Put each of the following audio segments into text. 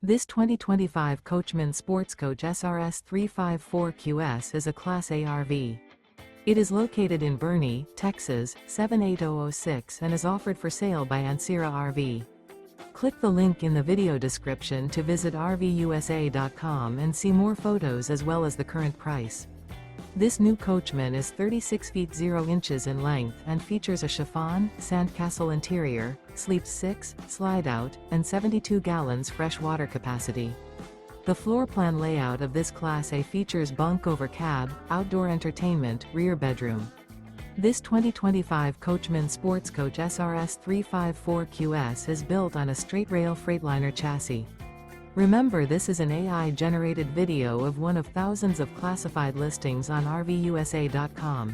This 2025 Coachmen Sportscoach SRS 354QS is a Class A RV. It is located in Boerne, Texas, 78006 and is offered for sale by Ancira RV. Click the link in the video description to visit RVUSA.com and see more photos as well as the current price. This new Coachmen is 36 feet 0 inches in length and features a Chiffon, Sandcastle interior, sleeps 6, Slideout, and 72 gallons fresh water capacity. The floor plan layout of this Class A features bunk over cab, outdoor entertainment, rear bedroom. This 2025 Coachmen Sportscoach SRS 354QS is built on a Straight Rail Freightliner chassis. Remember, this is an AI-generated video of one of thousands of classified listings on RVUSA.com.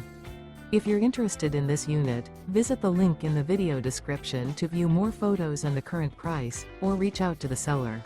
If you're interested in this unit, visit the link in the video description to view more photos and the current price, or reach out to the seller.